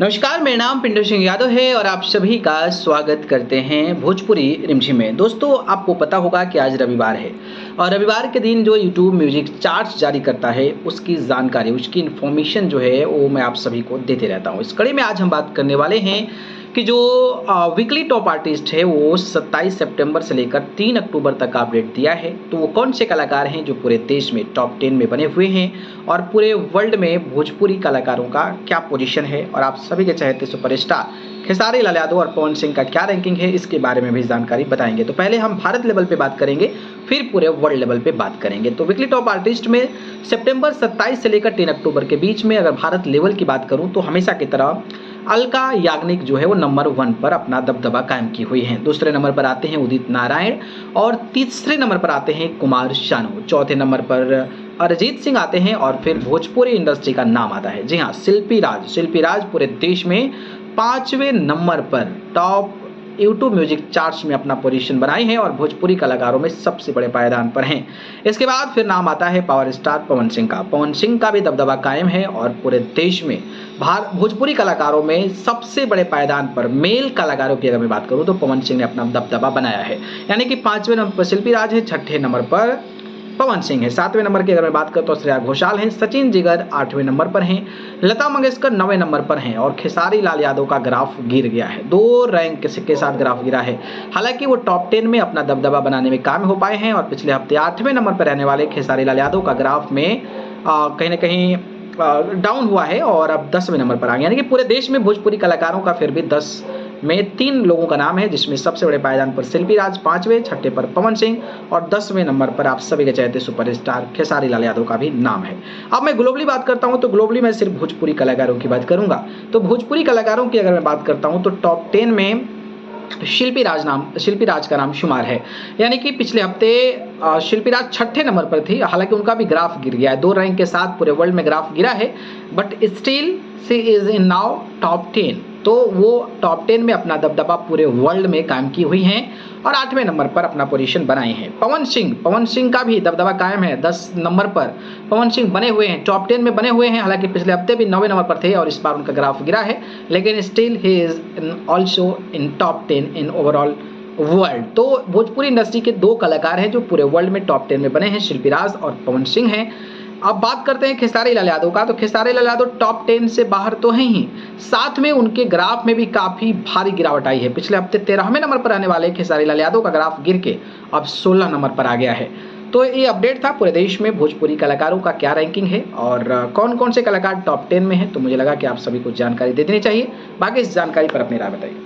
नमस्कार, मेरा नाम पिंटू सिंह यादव है और आप सभी का स्वागत करते हैं भोजपुरी रिमझिम में। दोस्तों, आपको पता होगा कि आज रविवार है और रविवार के दिन जो यूट्यूब म्यूजिक चार्ट्स जारी करता है उसकी जानकारी, उसकी इन्फॉर्मेशन जो है वो मैं आप सभी को देते रहता हूँ। इस कड़ी में आज हम बात करने वाले हैं कि जो वीकली टॉप आर्टिस्ट है वो 27 सितंबर से लेकर 3 अक्टूबर तक का अपडेट दिया है। तो वो कौन से कलाकार हैं जो पूरे देश में टॉप 10 में बने हुए हैं और पूरे वर्ल्ड में भोजपुरी कलाकारों का क्या पोजीशन है और आप सभी के चहेते सुपरस्टार खेसारी लाल यादव और पवन सिंह का क्या रैंकिंग है, इसके बारे में भी जानकारी बताएंगे। तो पहले हम भारत लेवल पे बात करेंगे, फिर पूरे वर्ल्ड लेवल पे बात करेंगे। तो वीकली टॉप आर्टिस्ट में सितंबर 27 से लेकर 3 अक्टूबर के बीच में अगर भारत लेवल की बात करूं तो हमेशा की तरह अलका याग्निक जो है वो नंबर 1 पर अपना दबदबा कायम की हुई है। दूसरे नंबर पर आते हैं उदित नारायण और तीसरे नंबर पर आते हैं कुमार शानू। चौथे नंबर पर अरिजीत सिंह आते हैं और फिर भोजपुरी इंडस्ट्री का नाम आता है, जी हाँ, शिल्पी राज पूरे देश में 5वें नंबर पर टॉप यूट्यूब म्यूजिक चार्ट्स में अपना पोजीशन बनाई है और भोजपुरी कलाकारों में सबसे बड़े पायदान पर हैं। इसके बाद फिर नाम आता है पावर स्टार पवन सिंह का भी दबदबा कायम है और पूरे देश में भोजपुरी कलाकारों में सबसे बड़े पायदान पर मेल कलाकारों की अगर मैं बात करूं तो पवन सिंह ने अपना दबदबा बनाया है। यानी कि 5वें नंबर पर शिल्पी राज है, 6ठे नंबर पर पवन सिंह है, 7वें नंबर की अगर मैं बात करूं तो श्रेया घोषाल हैं, सचिन जिगर 8वें नंबर पर हैं, लता मंगेशकर 9वें नंबर पर हैं और खेसारी लाल यादव का ग्राफ गिर गया है, 2 रैंक के साथ ग्राफ गिरा है। हालांकि वो टॉप 10 में अपना दबदबा बनाने में कामयाब हो पाए हैं और पिछले हफ्ते 8वें नंबर पर रहने वाले खेसारी लाल यादव का ग्राफ में कहीं ना कहीं डाउन हुआ है और अब 10वें नंबर पर आ गया। यानी कि पूरे देश में भोजपुरी कलाकारों का फिर भी 10 में 3 लोगों का नाम है, जिसमें सबसे बड़े पायदान पर शिल्पी राज 5वें, 6ठे पर पवन सिंह और 10वें नंबर पर आप सभी के चाहते सुपरस्टार खेसारी लाल यादव का भी नाम है। अब मैं ग्लोबली बात करता हूं तो ग्लोबली मैं सिर्फ भोजपुरी कलाकारों की बात करूंगा। तो भोजपुरी कलाकारों की अगर मैं बात करता हूं तो टॉप 10 में शिल्पी राज का नाम शुमार है। यानी कि पिछले हफ्ते शिल्पी राज 6ठे नंबर पर थी, हालांकि उनका भी ग्राफ गिर गया है, 2 रैंक के साथ पूरे वर्ल्ड में ग्राफ गिरा है, but still she is in now top 10। तो वो टॉप 10 में अपना दबदबा पूरे वर्ल्ड में कायम की हुई हैं और 8वें नंबर पर अपना पोजीशन बनाए हैं। पवन सिंह का भी दबदबा कायम है, 10 नंबर पर पवन सिंह बने हुए हैं, टॉप 10 में बने हुए हैं। हालांकि पिछले हफ्ते भी 9वें नंबर पर थे और इस बार उनका ग्राफ गिरा है, लेकिन still he is also in top 10 in overall world. तो भोजपुरी इंडस्ट्री के 2 कलाकार हैं जो पूरे वर्ल्ड में टॉप 10 में बने हैं, शिल्पी राज और पवन सिंह हैं। अब बात करते हैं खेसारी लाल यादव का। तो खेसारी लाल यादव टॉप 10 से बाहर तो हैं ही, साथ में उनके ग्राफ में भी काफी भारी गिरावट आई है। पिछले हफ्ते 13वें नंबर पर रहने वाले खेसारी लाल यादव का ग्राफ गिर के अब 16 नंबर पर आ गया है। तो ये अपडेट था पूरे देश में भोजपुरी कलाकारों का क्या रैंकिंग है और कौन कौन से कलाकार टॉप 10 में है। तो मुझे लगा कि आप सभी को जानकारी दे देनी चाहिए। बाकी इस जानकारी पर अपनी राय बताइए।